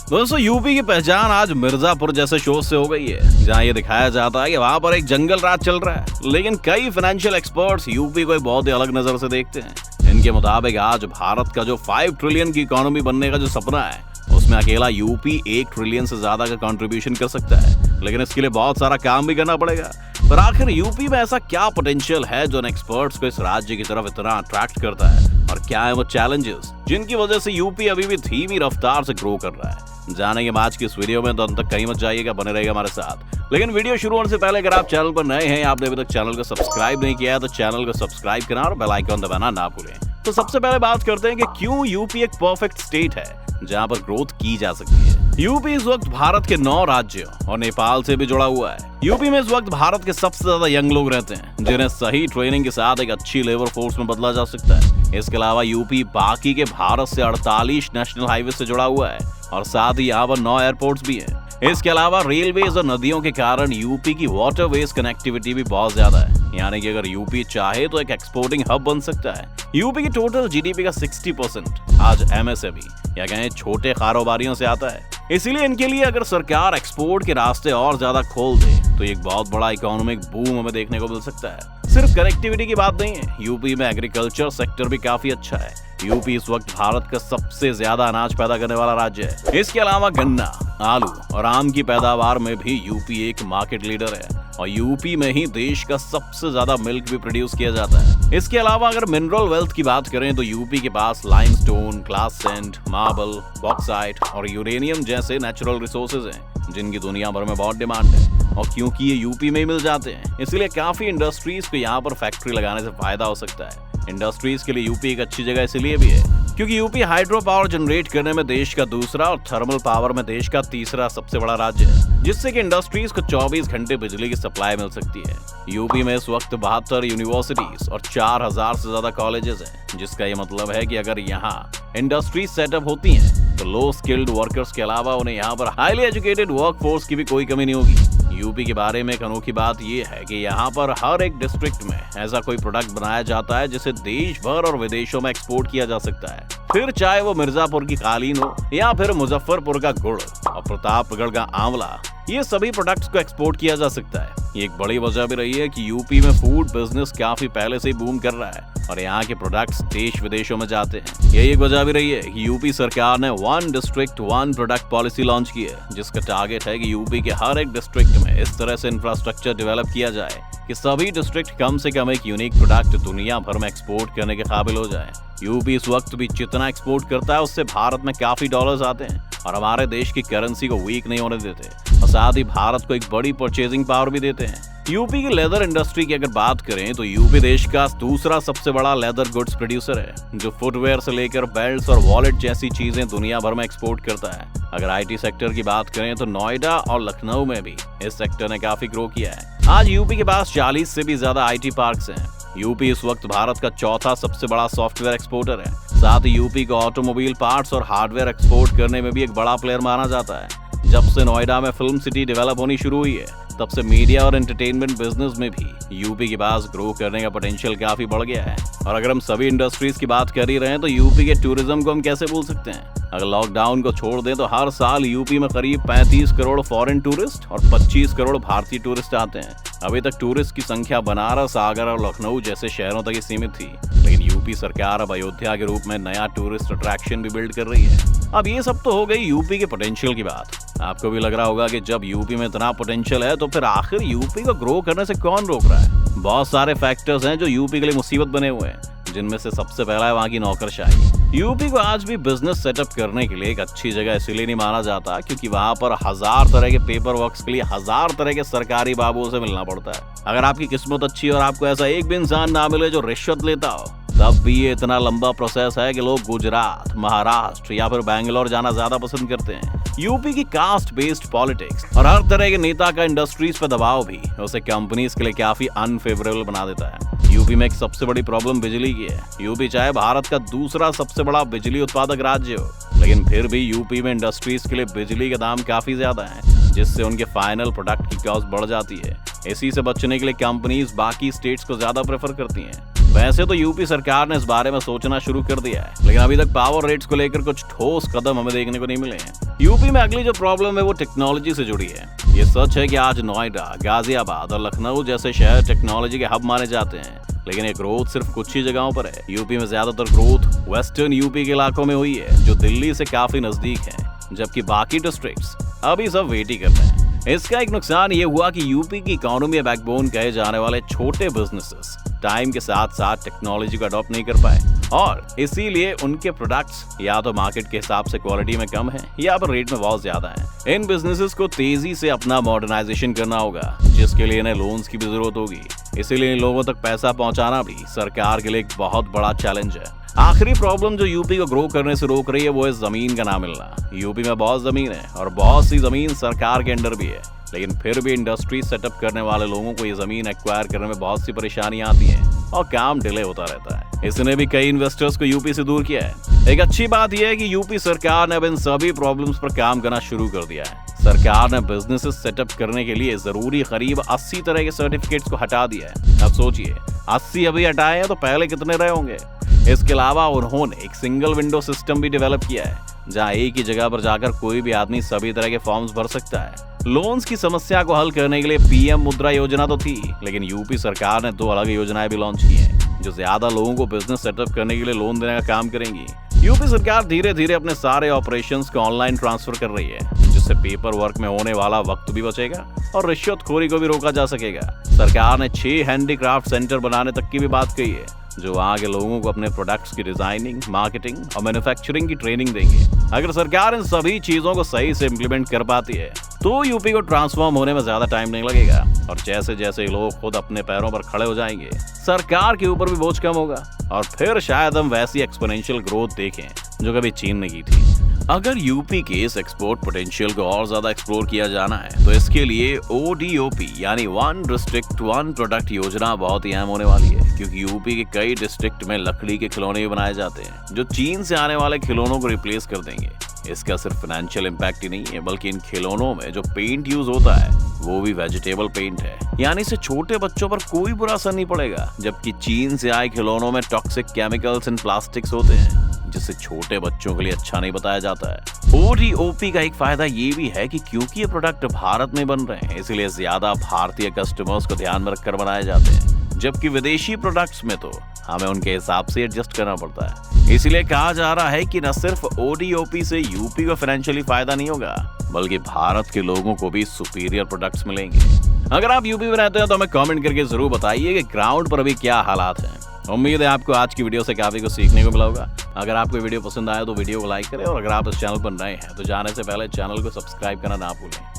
दोस्तों, यूपी की पहचान आज मिर्जापुर जैसे शो से हो गई है, जहां ये दिखाया जाता है कि वहां पर एक जंगल राज चल रहा है। लेकिन कई फाइनेंशियल एक्सपर्ट्स यूपी को एक बहुत ही अलग नजर से देखते हैं। इनके मुताबिक आज भारत का जो 5 ट्रिलियन की इकोनॉमी बनने का जो सपना है, उसमें अकेला यूपी 1 ट्रिलियन से ज्यादा का कंट्रीब्यूशन कर सकता है। लेकिन इसके लिए बहुत सारा काम भी करना पड़ेगा। पर आखिर यूपी में ऐसा क्या पोटेंशियल है जो एक्सपर्ट्स को इस राज्य की तरफ इतना अट्रैक्ट करता है, और क्या है वो चैलेंजेस जिनकी वजह से यूपी अभी भी धीमी रफ्तार से ग्रो कर रहा है? जानेंगे आज की इस वीडियो में, तो अंत तक कहीं मत जाइएगा, बने रहेगा हमारे साथ। लेकिन वीडियो शुरू होने से पहले अगर आप चैनल पर नए हैं, आपने अभी तक चैनल को सब्सक्राइब नहीं किया है, तो चैनल को सब्सक्राइब करना और बेल आइकन दबाना ना भूलें। तो सबसे पहले बात करते हैं कि क्यों यूपी एक परफेक्ट स्टेट है जहां पर ग्रोथ की जा सकती है। यूपी इस वक्त भारत के 9 राज्यों और नेपाल से भी जुड़ा हुआ है। यूपी में इस वक्त भारत के सबसे ज्यादा यंग लोग रहते हैं, जिन्हें सही ट्रेनिंग के साथ एक अच्छी लेबर फोर्स में बदला जा सकता है। इसके अलावा यूपी बाकी के भारत से 48 नेशनल हाईवे से जुड़ा हुआ है, और साथ ही यहाँ पर 9 एयरपोर्ट्स भी हैं। इसके अलावा रेलवेज और नदियों के कारण यूपी की वाटरवेज कनेक्टिविटी भी बहुत ज्यादा है, यानी कि अगर यूपी चाहे तो एक एक्सपोर्टिंग हब बन सकता है। यूपी की टोटल जीडीपी का 60% आज एमएसएमई या कहें छोटे कारोबारियों से आता है। इसीलिए इनके लिए अगर सरकार एक्सपोर्ट के रास्ते और ज्यादा खोल दे तो एक बहुत बड़ा इकोनॉमिक बूम हमें देखने को मिल सकता है। सिर्फ कनेक्टिविटी की बात नहीं है, यूपी में एग्रीकल्चर सेक्टर भी काफी अच्छा है। यूपी इस वक्त भारत का सबसे ज्यादा अनाज पैदा करने वाला राज्य है। इसके अलावा गन्ना, आलू और आम की पैदावार में भी यूपी एक मार्केट लीडर है, और यूपी में ही देश का सबसे ज्यादा मिल्क भी प्रोड्यूस किया जाता है। इसके अलावा अगर मिनरल वेल्थ की बात करें तो यूपी के पास limestone, glass sand, marble, bauxite और यूरेनियम जैसे नेचुरल रिसोर्सेज हैं, जिनकी दुनिया भर में बहुत डिमांड है। और क्योंकि ये यूपी में ही मिल जाते हैं, इसलिए काफी इंडस्ट्रीज को यहाँ पर फैक्ट्री लगाने से फायदा हो सकता है। इंडस्ट्रीज के लिए यूपी एक अच्छी जगह इसलिए भी है क्योंकि यूपी हाइड्रो पावर जनरेट करने में देश का दूसरा और थर्मल पावर में देश का तीसरा सबसे बड़ा राज्य है, जिससे कि इंडस्ट्रीज को 24 घंटे बिजली की सप्लाई मिल सकती है। यूपी में इस वक्त 72 यूनिवर्सिटीज और 4000 से ज्यादा कॉलेजेस हैं, जिसका ये मतलब है कि अगर यहाँ इंडस्ट्रीज सेटअप होती हैं तो लो स्किल्ड वर्कर्स के अलावा उन्हें यहाँ पर हाईली एजुकेटेड वर्क फोर्स की भी कोई कमी नहीं होगी। यूपी के बारे में एक अनोखी बात यह है कि यहाँ पर हर एक डिस्ट्रिक्ट में ऐसा कोई प्रोडक्ट बनाया जाता है जिसे देश भर और विदेशों में एक्सपोर्ट किया जा सकता है। फिर चाहे वो मिर्जापुर की कालीन हो या फिर मुजफ्फरपुर का गुड़ और प्रतापगढ़ का आंवला, ये सभी प्रोडक्ट्स को एक्सपोर्ट किया जा सकता है। ये एक बड़ी वजह भी रही है कि यूपी में फूड बिजनेस काफी पहले से ही बूम कर रहा है और यहाँ के प्रोडक्ट्स देश विदेशों में जाते हैं। यही एक वजह भी रही है कि यूपी सरकार ने 1 डिस्ट्रिक्ट 1 प्रोडक्ट पॉलिसी लॉन्च की है, जिसका टारगेट है कि यूपी के हर एक डिस्ट्रिक्ट में इस तरह से इंफ्रास्ट्रक्चर डेवलप किया जाए कि सभी डिस्ट्रिक्ट कम से कम एक यूनिक प्रोडक्ट दुनिया भर में एक्सपोर्ट करने के काबिल हो जाए। यूपी इस वक्त भी जितना एक्सपोर्ट करता है उससे भारत में काफी डॉलर्स आते हैं और हमारे देश की करेंसी को वीक नहीं होने देते, और साथ ही भारत को एक बड़ी परचेजिंग पावर भी देते हैं। यूपी की लेदर इंडस्ट्री की अगर बात करें तो यूपी देश का दूसरा सबसे बड़ा लेदर गुड्स प्रोड्यूसर है, जो फुटवेयर से लेकर बेल्ट्स और वॉलेट जैसी चीजें दुनिया भर में एक्सपोर्ट करता है। अगर आईटी सेक्टर की बात करें तो नोएडा और लखनऊ में भी इस सेक्टर ने काफी ग्रो किया है। आज यूपी के पास 40 से भी ज्यादा आईटी पार्क्स हैं। यूपी इस वक्त भारत का चौथा सबसे बड़ा सॉफ्टवेयर एक्सपोर्टर है। साथ ही यूपी को ऑटोमोबाइल पार्ट्स और हार्डवेयर एक्सपोर्ट करने में भी एक बड़ा प्लेयर माना जाता है। जब से नोएडा में फिल्म सिटी डेवलप होनी शुरू हुई है, तब से मीडिया और एंटरटेनमेंट बिजनेस में भी यूपी के पास ग्रो करने का पोटेंशियल काफी बढ़ गया है। और अगर हम सभी इंडस्ट्रीज की बात कर ही रहे हैं तो यूपी के टूरिज्म को हम कैसे भूल सकते हैं। अगर लॉकडाउन को छोड़ दें तो हर साल यूपी में करीब 35 करोड़ फॉरेन टूरिस्ट और 25 करोड़ भारतीय टूरिस्ट आते हैं। अभी तक टूरिस्ट की संख्या बनारस, आगरा और लखनऊ जैसे शहरों तक ही सीमित थी, लेकिन यूपी सरकार अब अयोध्या के रूप में नया टूरिस्ट अट्रैक्शन भी बिल्ड कर रही है। अब ये सब तो हो गई यूपी के पोटेंशियल की बात। आपको भी लग रहा होगा कि जब यूपी में इतना पोटेंशियल है तो फिर आखिर यूपी को ग्रो करने से कौन रोक रहा है? बहुत सारे फैक्टर्स हैं जो यूपी के लिए मुसीबत बने हुए हैं, जिनमें से सबसे पहला है वहाँ की नौकरशाही। यूपी को आज भी बिजनेस सेटअप करने के लिए एक अच्छी जगह इसलिए नहीं माना जाता क्योंकि वहाँ पर 1000 तरह के पेपर वर्क्स के लिए 1000 तरह के सरकारी बाबुओं से मिलना पड़ता है। अगर आपकी किस्मत अच्छी और आपको ऐसा एक भी इंसान ना मिले जो रिश्वत लेता हो, तब भी ये इतना लंबा प्रोसेस है कि लोग गुजरात, महाराष्ट्र या फिर बैंगलोर जाना ज्यादा पसंद करते हैं। यूपी की कास्ट बेस्ड पॉलिटिक्स और हर तरह के नेता का इंडस्ट्रीज पर दबाव भी उसे कंपनीज के लिए काफी अनफेवरेबल बना देता है। यूपी में एक सबसे बड़ी प्रॉब्लम बिजली की है। यूपी चाहे भारत का दूसरा सबसे बड़ा बिजली उत्पादक राज्य हो, लेकिन फिर भी यूपी में इंडस्ट्रीज के लिए बिजली के दाम काफी ज्यादा हैं, जिससे उनके फाइनल प्रोडक्ट की कॉस्ट बढ़ जाती है। इसी से बचने के लिए कंपनीज बाकी स्टेट्स को ज्यादा प्रेफर करती हैं। वैसे तो यूपी सरकार ने इस बारे में सोचना शुरू कर दिया है, लेकिन अभी तक पावर रेट्स को लेकर कुछ ठोस कदम हमें देखने को नहीं मिले हैं। यूपी में अगली जो प्रॉब्लम है वो टेक्नोलॉजी से जुड़ी है। ये सच है कि आज नोएडा, गाजियाबाद और लखनऊ जैसे शहर टेक्नोलॉजी के हब माने जाते हैं, लेकिन ये ग्रोथ सिर्फ कुछ ही जगहों पर है। यूपी में ज्यादातर ग्रोथ वेस्टर्न यूपी के इलाकों में हुई है, जो दिल्ली से काफी नजदीक है, जबकि बाकी डिस्ट्रिक्ट्स अभी सब वेट ही कर रहे हैं। इसका एक नुकसान ये हुआ कि यूपी की इकोनॉमी बैकबोन कहे जाने वाले छोटे बिजनेसेस टाइम के साथ साथ टेक्नोलॉजी को अडॉप्ट नहीं कर पाए, और इसीलिए उनके प्रोडक्ट्स या तो मार्केट के हिसाब से क्वालिटी में कम है या फिर रेट में बहुत ज्यादा है। इन बिजनेसेस को तेजी से अपना मॉडर्नाइजेशन करना होगा, जिसके लिए इन्हें लोन्स की भी जरूरत होगी। इसीलिए इन लोगों तक पैसा पहुंचाना भी सरकार के लिए एक बहुत बड़ा चैलेंज है। आखिरी प्रॉब्लम जो यूपी को ग्रो करने से रोक रही है वो है जमीन का ना मिलना। यूपी में बहुत जमीन है और बहुत सी जमीन सरकार के अंडर भी है, लेकिन फिर भी इंडस्ट्री सेटअप करने वाले लोगों को ये जमीन एक्वायर करने में बहुत सी परेशानियां आती हैं और काम डिले होता रहता है। इसने भी कई इन्वेस्टर्स को यूपी से दूर किया है। एक अच्छी बात यह है कि यूपी सरकार ने अब इन सभी प्रॉब्लम्स पर काम करना शुरू कर दिया है। सरकार ने बिजनेसेस सेटअप करने के लिए जरूरी करीब 80 तरह के सर्टिफिकेट्स को हटा दिया है। अब सोचिए 80 अभी हटाए हैं तो पहले कितने रहे होंगे। इसके अलावा उन्होंने एक सिंगल विंडो सिस्टम भी डेवलप किया है, जहां एक ही जगह पर जाकर कोई भी आदमी सभी तरह के फॉर्म्स भर सकता है। लोन्स की समस्या को हल करने के लिए पीएम मुद्रा योजना तो थी, लेकिन यूपी सरकार ने 2 अलग योजनाएं भी लॉन्च की हैं, जो ज्यादा लोगों को बिजनेस सेटअप करने के लिए लोन देने का काम करेंगी। यूपी सरकार धीरे धीरे अपने सारे ऑपरेशंस को ऑनलाइन ट्रांसफर कर रही है, जिससे पेपर वर्क में होने वाला वक्त भी बचेगा और रिश्वतखोरी को भी रोका जा सकेगा। सरकार ने 6 हैंडीक्राफ्ट सेंटर बनाने तक की भी बात कही है, जो वहाँ के लोगों को अपने प्रोडक्ट्स की डिजाइनिंग, मार्केटिंग और मैन्युफैक्चरिंग की ट्रेनिंग देंगे। अगर सरकार इन सभी चीजों को सही से इम्प्लीमेंट कर पाती है तो यूपी को ट्रांसफॉर्म होने में ज्यादा टाइम नहीं लगेगा, और जैसे जैसे लोग खुद अपने पैरों पर खड़े हो जाएंगे, सरकार के ऊपर भी बोझ कम होगा और फिर शायद हम वैसी एक्सपोनेंशियल ग्रोथ देखें जो कभी चीन ने की थी। अगर यूपी के इस एक्सपोर्ट पोटेंशियल को और ज्यादा एक्सप्लोर किया जाना है तो इसके लिए ODOP यानी वन डिस्ट्रिक्ट वन प्रोडक्ट योजना बहुत ही अहम होने वाली है, क्योंकि यूपी के कई डिस्ट्रिक्ट में लकड़ी के खिलौने भी बनाए जाते हैं, जो चीन से आने वाले खिलौनों को रिप्लेस कर देंगे। इसका सिर्फ फाइनेंशियल इम्पैक्ट ही नहीं है, बल्कि इन खिलौनों में जो पेंट यूज होता है वो भी वेजिटेबल पेंट है, यानी इससे छोटे बच्चों पर कोई बुरा असर नहीं पड़ेगा। जबकि चीन से आए खिलौनों में टॉक्सिक केमिकल्स एंड प्लास्टिक्स होते हैं, जिससे छोटे बच्चों के लिए अच्छा नहीं बताया जाता है। ODOP का एक फायदा ये भी है कि क्योंकि ये प्रोडक्ट भारत में बन रहे हैं, इसलिए ज्यादा भारतीय कस्टमर्स को ध्यान में रखकर बनाए जाते हैं, जबकि विदेशी प्रोडक्ट्स में तो हमें उनके हिसाब से एडजस्ट करना पड़ता है। इसलिए कहा जा रहा है कि न सिर्फ ODOP से यूपी को फाइनेंशियली फायदा नहीं होगा, बल्कि भारत के लोगों को भी सुपीरियर प्रोडक्ट्स मिलेंगे। अगर आप यूपी में रहते हैं तो हमें कमेंट करके जरूर बताइए कि ग्राउंड पर अभी क्या हालात हैं। उम्मीद है आपको आज की वीडियो से काफी कुछ सीखने को मिला होगा। अगर आपको वीडियो पसंद आया तो वीडियो को लाइक करें, और अगर आप इस चैनल पर नए हैं तो जाने से पहले चैनल को सब्सक्राइब करना ना भूलें।